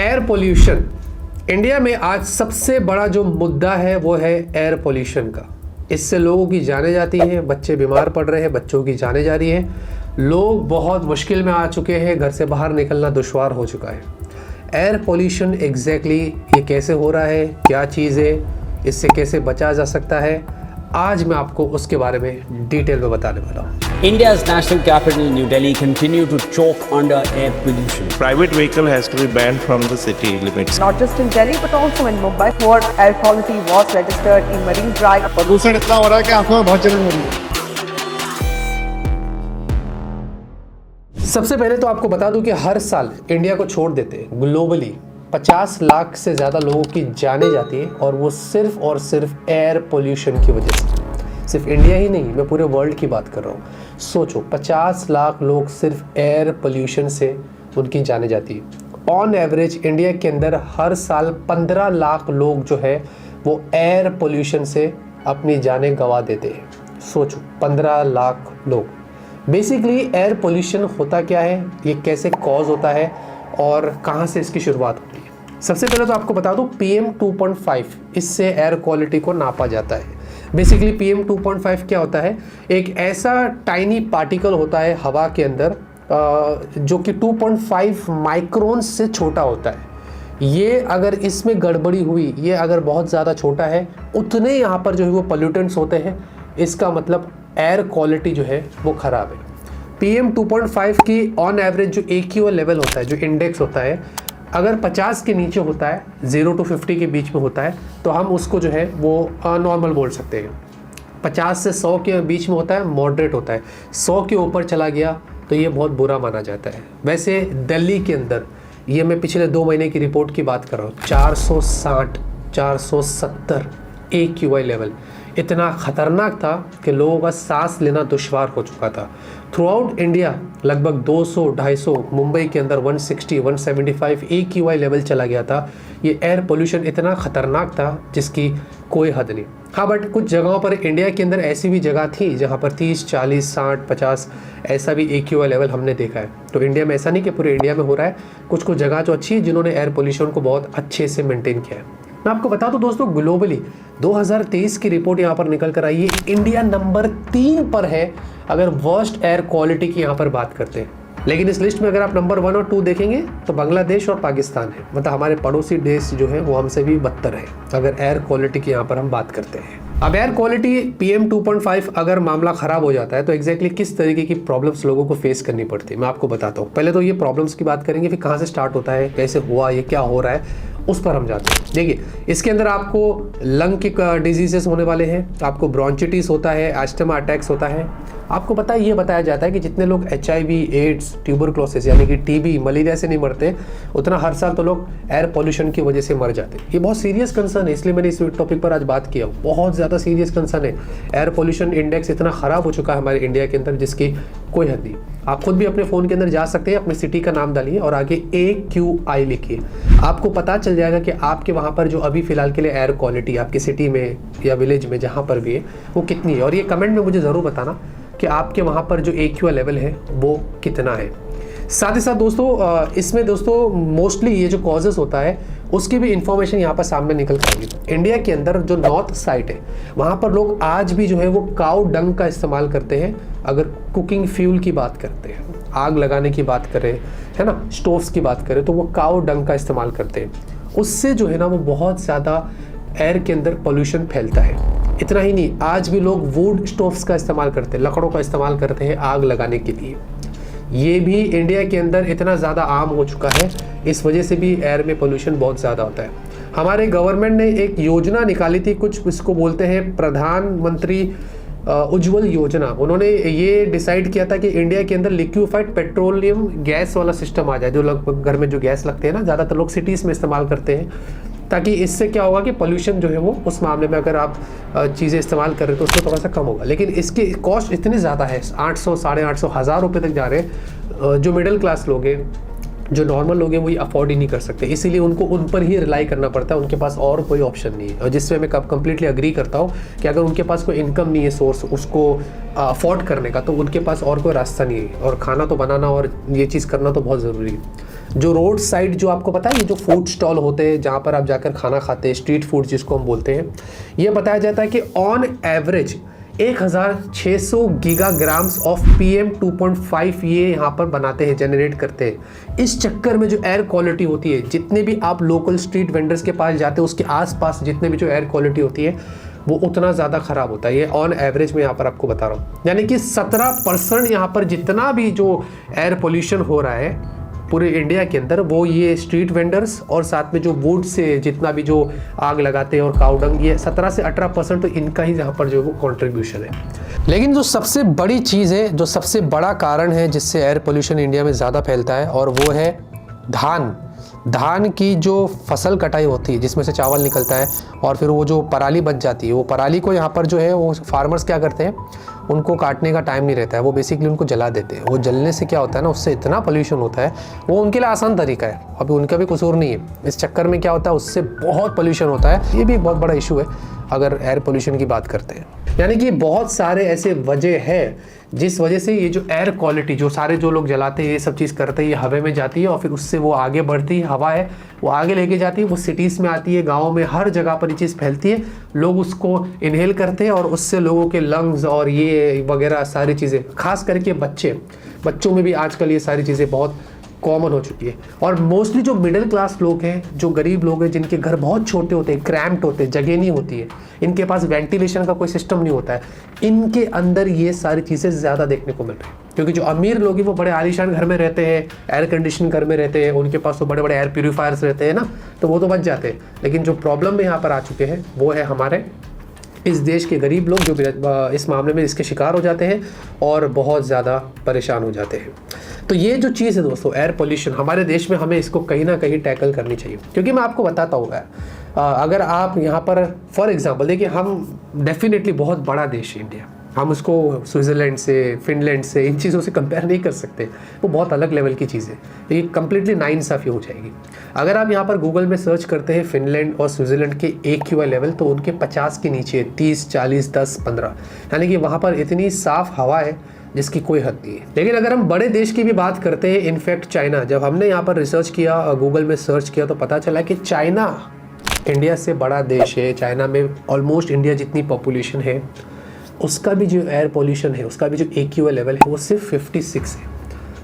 Air pollution. India में आज सबसे बड़ा जो मुद्दा है वो है एयर पोल्यूशन का। इससे लोगों की जानें जाती हैं, बच्चे बीमार पड़ रहे हैं, बच्चों की जानें जा रही हैं, लोग बहुत मुश्किल में आ चुके हैं, घर से बाहर निकलना दुश्वार हो चुका है। एयर पोल्यूशन एग्जैक्टली ये कैसे हो रहा है, क्या चीज़ है, इससे कैसे बचा जा सकता है, आज मैं आपको उसके बारे में डिटेल में बताने वाला हूँ। India's national capital, New Delhi, continue to choke under air pollution. Private vehicle has to be banned from the city limits. Not just in Delhi but also in Mumbai, poor air quality was registered in Marine Drive. प्रदूषण इतना हो रहा है कि आंखों में बहुत जलन हो रही है। सबसे पहले तो आपको बता दूं कि हर साल इंडिया को छोड़ देते ग्लोबली 50 लाख से ज़्यादा लोगों की जाने जाती है, और वो सिर्फ और सिर्फ एयर पोल्यूशन की वजह से। सिर्फ इंडिया ही नहीं, मैं पूरे वर्ल्ड की बात कर रहा हूँ। सोचो 50 लाख लोग सिर्फ एयर पोल्यूशन से उनकी जाने जाती है। ऑन एवरेज इंडिया के अंदर हर साल 15 लाख लोग जो है वो एयर पोल्यूशन से अपनी जानें गंवा देते हैं। सोचो 15 लाख लोग। बेसिकली एयर पोल्यूशन होता क्या है, ये कैसे कॉज होता है और कहाँ से इसकी शुरुआत होती है। सबसे पहले तो आपको बता दूं PM 2.5 इससे एयर क्वालिटी को नापा जाता है। बेसिकली PM 2.5 क्या होता है, एक ऐसा टाइनी पार्टिकल होता है हवा के अंदर जो कि 2.5 माइक्रोन से छोटा होता है। ये अगर इसमें गड़बड़ी हुई, ये अगर बहुत ज़्यादा छोटा है, उतने यहाँ पर जो है वो पोल्यूटेंट्स होते हैं, इसका मतलब एयर क्वालिटी जो है वो ख़राब है। PM 2.5 की ऑन एवरेज जो AQI लेवल होता है, जो इंडेक्स होता है, अगर 50 के नीचे होता है, 0 to 50 के बीच में होता है, तो हम उसको जो है वो नॉर्मल बोल सकते हैं। 50 से 100 के बीच में होता है, मॉडरेट होता है। 100 के ऊपर चला गया तो ये बहुत बुरा माना जाता है। वैसे दिल्ली के अंदर, ये मैं पिछले 2 महीने की रिपोर्ट की बात कर रहा हूँ, 460 470 AQI लेवल इतना ख़तरनाक था कि लोगों का सांस लेना दुश्वार हो चुका था। थ्रू आउट इंडिया लगभग 200-250, मुंबई के अंदर 160-175 AQI लेवल चला गया था। ये एयर पोल्यूशन इतना ख़तरनाक था जिसकी कोई हद नहीं। हाँ, बट कुछ जगहों पर इंडिया के अंदर ऐसी भी जगह थी जहाँ पर 30, 40, 60, 50 ऐसा भी AQI लेवल हमने देखा है। तो इंडिया में ऐसा नहीं कि पूरे इंडिया में हो रहा है, कुछ कुछ जगह जो अच्छी है जिन्होंने एयर पोल्यूशन को बहुत अच्छे से मेंटेन किया है। मैं आपको बता दूं दोस्तों, ग्लोबली 2023 की रिपोर्ट यहाँ पर निकल कर आई है, इंडिया नंबर 3 पर है अगर वर्स्ट एयर क्वालिटी की यहाँ पर बात करते हैं। लेकिन इस लिस्ट में अगर आप नंबर 1 और 2 देखेंगे तो बांग्लादेश और पाकिस्तान है, मतलब हमारे पड़ोसी देश जो है वो हमसे भी बदतर है अगर एयर क्वालिटी की यहाँ पर हम बात करते हैं। अब एयर क्वालिटी PM 2.5 अगर मामला ख़राब हो जाता है तो एग्जैक्टली किस तरीके की प्रॉब्लम्स लोगों को फेस करनी पड़ती है मैं आपको बताता हूँ। पहले तो ये प्रॉब्लम्स की बात करेंगे, फिर कहाँ से स्टार्ट होता है, कैसे हुआ, ये क्या हो रहा है, उस पर हम जाते हैं। देखिए, इसके अंदर आपको लंग के डिजीजेस होने वाले हैं, आपको ब्रोंचिटिस होता है, एस्थमा अटैक्स होता है। आपको पता है, ये बताया जाता है कि जितने लोग HIV, एड्स, ट्यूबरक्लोसिस यानी कि TB, मलेरिया से नहीं मरते, उतना हर साल तो लोग एयर पोल्यूशन की वजह से मर जाते हैं। ये बहुत सीरियस कंसर्न है, इसलिए मैंने इस टॉपिक पर आज बात किया। बहुत ज़्यादा सीरियस कंसर्न है। एयर पोल्यूशन इंडेक्स इतना ख़राब हो चुका है हमारे इंडिया के अंदर जिसकी कोई हद नहीं। आप खुद भी अपने फ़ोन के अंदर जा सकते हैं, अपनी सिटी का नाम डालिए और आगे AQI लिखिए, आपको पता चल जाएगा कि आपके वहाँ पर जो अभी फ़िलहाल के लिए एयर क्वालिटी आपकी सिटी में या विलेज में जहाँ पर भी है वो कितनी है। और ये कमेंट में मुझे ज़रूर बताना कि आपके वहाँ पर जो AQI लेवल है वो कितना है। साथ ही साथ दोस्तों, इसमें दोस्तों मोस्टली ये जो कॉजेज़ होता है उसकी भी इंफॉर्मेशन यहाँ पर सामने निकल कर आएगी। इंडिया के अंदर जो नॉर्थ साइड है वहाँ पर लोग आज भी जो है वो काऊ डंग का इस्तेमाल करते हैं। अगर कुकिंग फ्यूल की बात करते हैं, आग लगाने की बात करें, है ना, स्टोव्स की बात करें, तो वो काऊ डंग का इस्तेमाल करते हैं। उससे जो है ना वो बहुत ज़्यादा एयर के अंदर पोल्यूशन फैलता है। इतना ही नहीं, आज भी लोग वुड स्टोव्स का इस्तेमाल करते हैं, लकड़ों का इस्तेमाल करते हैं आग लगाने के लिए। ये भी इंडिया के अंदर इतना ज़्यादा आम हो चुका है, इस वजह से भी एयर में पोल्यूशन बहुत ज़्यादा होता है। हमारे गवर्नमेंट ने एक योजना निकाली थी, कुछ इसको बोलते हैं प्रधानमंत्री उज्ज्वल योजना। उन्होंने ये डिसाइड किया था कि इंडिया के अंदर लिक्विफाइड पेट्रोलियम गैस वाला सिस्टम आ जाए, जो लोग घर में जो गैस लगते हैं ना, ज़्यादातर लोग सिटीज़ में इस्तेमाल करते हैं, ताकि इससे क्या होगा कि पोल्यूशन जो है वो उस मामले में अगर आप चीज़ें इस्तेमाल कर रहे हो तो उसमें थोड़ा सा कम होगा। लेकिन इसकी कॉस्ट इतनी ज़्यादा है, 800, 850, 1000 रुपये तक जा रहे हैं। जो मिडिल क्लास लोग हैं, जो नॉर्मल लोग हैं, वो ये अफोर्ड ही नहीं कर सकते, इसीलिए उनको उन पर ही रिलाई करना पड़ता है, उनके पास और कोई ऑप्शन नहीं है। और जिससे मैं कम्प्लीटली अग्री करता हूँ कि अगर उनके पास कोई इनकम नहीं है सोर्स उसको अफोर्ड करने का, तो उनके पास और कोई रास्ता नहीं है। और खाना तो बनाना और ये चीज़ करना तो बहुत ज़रूरी है। जो रोड साइड, जो आपको पता है ये जो फूड स्टॉल होते हैं जहाँ पर आप जाकर खाना खाते हैं, स्ट्रीट फूड जिसको हम बोलते हैं, ये बताया जाता है कि ऑन एवरेज 1600 गीगाग्राम्स ऑफ PM 2.5 ये यहाँ पर बनाते हैं, जनरेट करते हैं। इस चक्कर में जो एयर क्वालिटी होती है, जितने भी आप लोकल स्ट्रीट वेंडर्स के पास जाते हैं उसके आसपास जितने भी जो एयर क्वालिटी होती है वो उतना ज़्यादा ख़राब होता है। ये ऑन एवरेज में यहाँ पर आपको बता रहा हूँ, यानी कि 17% यहाँ पर जितना भी जो एयर पोल्यूशन हो रहा है पूरे इंडिया के अंदर, वो ये स्ट्रीट वेंडर्स और साथ में जो वुड से जितना भी जो आग लगाते हैं और काउडंग, ये 17 से 18% तो इनका ही यहाँ पर जो वो कॉन्ट्रीब्यूशन है। लेकिन जो सबसे बड़ी चीज़ है, जो सबसे बड़ा कारण है जिससे एयर पोल्यूशन इंडिया में ज़्यादा फैलता है, और वो है धान की जो फसल कटाई होती है जिसमें से चावल निकलता है और फिर वो जो पराली बच जाती है, वो पराली को यहाँ पर जो है वो फार्मर्स क्या करते हैं, उनको काटने का टाइम नहीं रहता है, वो बेसिकली उनको जला देते हैं। वो जलने से क्या होता है ना, उससे इतना पोल्यूशन होता है, वो उनके लिए आसान तरीका है, अभी उनका भी कसूर नहीं है। इस चक्कर में क्या होता है, उससे बहुत पोल्यूशन होता है। ये भी एक बहुत बड़ा इशू है अगर एयर पोल्यूशन की बात करते हैं। यानी कि बहुत सारे ऐसे वजह है जिस वजह से ये जो एयर क्वालिटी, जो सारे जो लोग जलाते हैं, ये सब चीज़ करते हैं, ये हवा में जाती है और फिर उससे वो आगे बढ़ती है, हवा है वो आगे लेके जाती है, वो सिटीज़ में आती है, गाँव में, हर जगह पर ये चीज़ फैलती है, लोग उसको इनहेल करते हैं और उससे लोगों के लंग्स और ये वगैरह सारी चीज़ें, खास करके बच्चों में भी आजकल ये सारी चीज़ें बहुत कॉमन हो चुकी है। और मोस्टली जो मिडिल क्लास लोग हैं, जो गरीब लोग हैं, जिनके घर बहुत छोटे होते हैं, क्रैम्प्ड होते हैं, जगह नहीं होती है, इनके पास वेंटिलेशन का कोई सिस्टम नहीं होता है, इनके अंदर ये सारी चीज़ें ज़्यादा देखने को मिल रही है। क्योंकि जो अमीर लोग हैं वो बड़े आलीशान घर में रहते हैं, एयर कंडीशन घर में रहते हैं, उनके पास तो बड़े बड़े एयर प्यूरीफायर्स रहते हैं ना, तो वो तो बच जाते हैं। लेकिन जो प्रॉब्लम में यहाँ पर आ चुके हैं वो है हमारे इस देश के गरीब लोग, जो इस मामले में इसके शिकार हो जाते हैं और बहुत ज़्यादा परेशान हो जाते हैं। तो ये जो चीज़ है दोस्तों, एयर पोल्यूशन, हमारे देश में हमें इसको कहीं ना कहीं टैकल करनी चाहिए। क्योंकि मैं आपको बताता हूँ, अगर आप यहाँ पर फॉर एग्जांपल देखिए, हम डेफिनेटली बहुत बड़ा देश है इंडिया, हम उसको स्विट्ज़रलैंड से, फिनलैंड से, इन चीज़ों से कंपेयर नहीं कर सकते, वो बहुत अलग लेवल की चीज़ है। ये कम्प्लीटली नाइंसाफ़ी हो जाएगी। अगर आप यहाँ पर गूगल में सर्च करते हैं फिनलैंड और स्विट्ज़रलैंड के AQI लेवल, तो उनके 50 के नीचे है, 30, 40, 10, 15, यानी कि वहाँ पर इतनी साफ़ हवा है जिसकी कोई हद नहीं है। लेकिन अगर हम बड़े देश की भी बात करते हैं, इनफैक्ट चाइना, जब हमने यहाँ पर रिसर्च किया, गूगल में सर्च किया, तो पता चला कि चाइना इंडिया से बड़ा देश है। चाइना में ऑलमोस्ट इंडिया जितनी पॉपुलेशन है, उसका भी जो एयर पोल्यूशन है, उसका भी जो AQI लेवल है वो सिर्फ 56 है।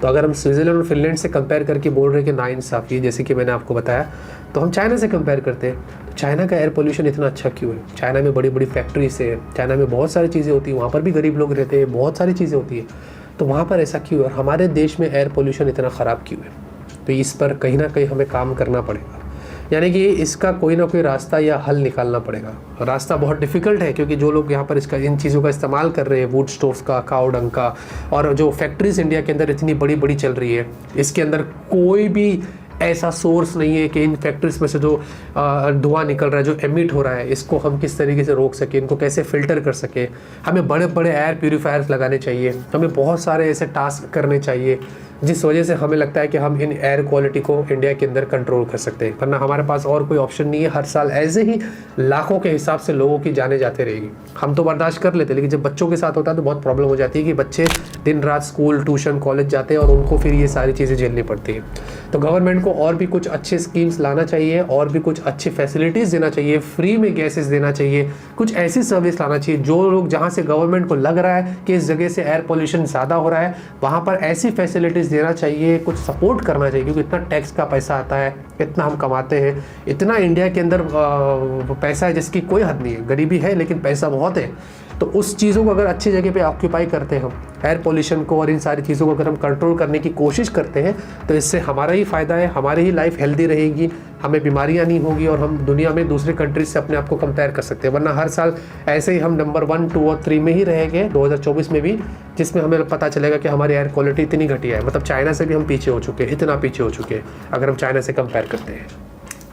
तो अगर हम स्विट्ज़रलैंड और फिनलैंड से कंपेयर करके बोल रहे हैं कि नाइंसाफ़ी, जैसे कि मैंने आपको बताया, तो हम चाइना से कंपेयर करते हैं, तो चाइना का एयर पोल्यूशन इतना अच्छा क्यों है? चाइना में बड़ी बड़ी फैक्ट्रीज है, चाइना में बहुत सारी चीज़ें होती हैं, वहाँ पर भी गरीब लोग रहते हैं, बहुत सारी चीज़ें होती है, तो वहाँ पर ऐसा क्यों है? और हमारे देश में एयर पोल्यूशन इतना ख़राब क्यों है? तो इस पर कहीं ना कहीं हमें काम करना पड़ेगा, यानी कि इसका कोई ना कोई रास्ता या हल निकालना पड़ेगा। रास्ता बहुत डिफ़िकल्ट है, क्योंकि जो लोग यहाँ पर इन चीज़ों का इस्तेमाल कर रहे हैं, वुड स्टोव्स का, काउडंग का, और जो फैक्ट्रीज इंडिया के अंदर इतनी बड़ी बड़ी चल रही है, इसके अंदर कोई भी ऐसा सोर्स नहीं है कि इन फैक्ट्रीज में से जो धुआं निकल रहा है, जो एमिट हो रहा है, इसको हम किस तरीके से रोक सकें, इनको कैसे फ़िल्टर कर सकें। हमें बड़े बड़े एयर प्यूरीफायर्स लगाने चाहिए, हमें बहुत सारे ऐसे टास्क करने चाहिए जिस वजह से हमें लगता है कि हम इन एयर क्वालिटी को इंडिया के अंदर कंट्रोल कर सकते हैं, वरना हमारे पास और कोई ऑप्शन नहीं है। हर साल ऐसे ही लाखों के हिसाब से लोगों की जाने जाते रहेगी। हम तो बर्दाश्त कर लेते, लेकिन जब बच्चों के साथ होता है तो बहुत प्रॉब्लम हो जाती है कि बच्चे दिन रात स्कूल, ट्यूशन, कॉलेज जाते हैं और उनको फिर ये सारी चीज़ें झेलनी पड़ती हैं। तो गवर्नमेंट को और भी कुछ अच्छे स्कीम्स लाना चाहिए, और भी कुछ अच्छी फैसिलिटीज़ देना चाहिए, फ्री में गैसेस देना चाहिए, कुछ ऐसी सर्विस लाना चाहिए जो लोग, जहाँ से गवर्नमेंट को लग रहा है कि इस जगह से एयर पोल्यूशन ज़्यादा हो रहा है, वहाँ पर ऐसी फैसिलिटीज़ देना चाहिए, कुछ सपोर्ट करना चाहिए। क्योंकि इतना टैक्स का पैसा आता है, इतना हम कमाते हैं, इतना इंडिया के अंदर पैसा है जिसकी कोई हद नहीं है, गरीबी है लेकिन पैसा बहुत है। तो उस चीज़ों को अगर अच्छी जगह पे ऑक्यूपाई करते हैं हम, एयर पोल्यूशन को और इन सारी चीज़ों को अगर हम कंट्रोल करने की कोशिश करते हैं, तो इससे हमारा ही फ़ायदा है, हमारी ही लाइफ हेल्दी रहेगी, हमें बीमारियां नहीं होगी और हम दुनिया में दूसरे कंट्रीज से अपने आप को कंपेयर कर सकते हैं। वरना हर साल ऐसे ही हम नंबर 1, 2 और 3 में ही रहेंगे 2024 में भी, जिसमें हमें पता चलेगा कि हमारी एयर क्वालिटी इतनी घटिया है। मतलब चाइना से भी हम पीछे हो चुके हैं, इतना पीछे हो चुके हैं अगर हम चाइना से कंपेयर करते हैं।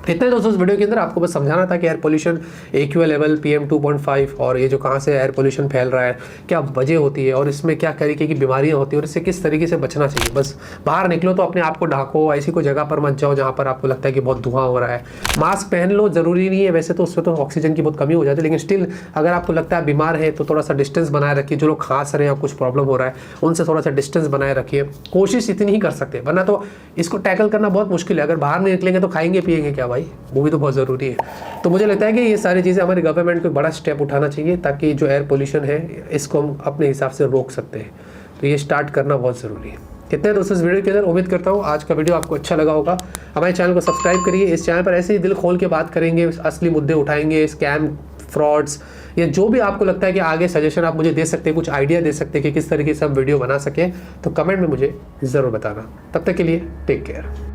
इतना ही दोस्तों इस वीडियो के अंदर आपको बस समझाना था कि air pollution AQI level PM 2.5 और ये जो कहाँ से एयर पोल्यूशन फैल रहा है, क्या वजह होती है और इसमें क्या तरीके की बीमारियाँ होती है और इससे किस तरीके से बचना चाहिए। बस बाहर निकलो तो अपने आप को ढाको, ऐसी कोई जगह पर मत जाओ जहाँ पर आपको लगता है कि बहुत धुआं हो रहा है। मास्क पहन लो, ज़रूरी नहीं है वैसे तो, उससे तो ऑक्सीजन की बहुत कमी हो जाती है, लेकिन स्टिल अगर आपको लगता है बीमार है तो थोड़ा सा डिस्टेंस बनाए रखिए। जो लोग खांस रहे हैं या कुछ प्रॉब्लम हो रहा है उनसे थोड़ा सा डिस्टेंस बनाए रखिए। कोशिश इतनी ही कर सकते हैं, वरना तो इसको टैकल करना बहुत मुश्किल है। अगर बाहर नहीं निकलेंगे तो खाएंगे पिएंगे क्या भाई, वो भी तो बहुत ज़रूरी है। तो मुझे लगता है कि ये सारी चीज़ें हमारी गवर्नमेंट को बड़ा स्टेप उठाना चाहिए ताकि जो एयर पोल्यूशन है इसको हम अपने हिसाब से रोक सकते हैं। तो ये स्टार्ट करना बहुत ज़रूरी है। कितने दोस्तों इस वीडियो के अंदर उम्मीद करता हूँ आज का वीडियो आपको अच्छा लगा होगा। हमारे चैनल को सब्सक्राइब करिए। इस चैनल पर ऐसे ही दिल खोल के बात करेंगे, असली मुद्दे उठाएंगे, स्कैम, फ्रॉड्स या जो भी आपको लगता है कि आगे सजेशन आप मुझे दे सकते हैं, कुछ आइडिया दे सकते हैं कि किस तरीके से हम वीडियो बना सकें, तो कमेंट में मुझे ज़रूर बताना। तब तक के लिए टेक केयर।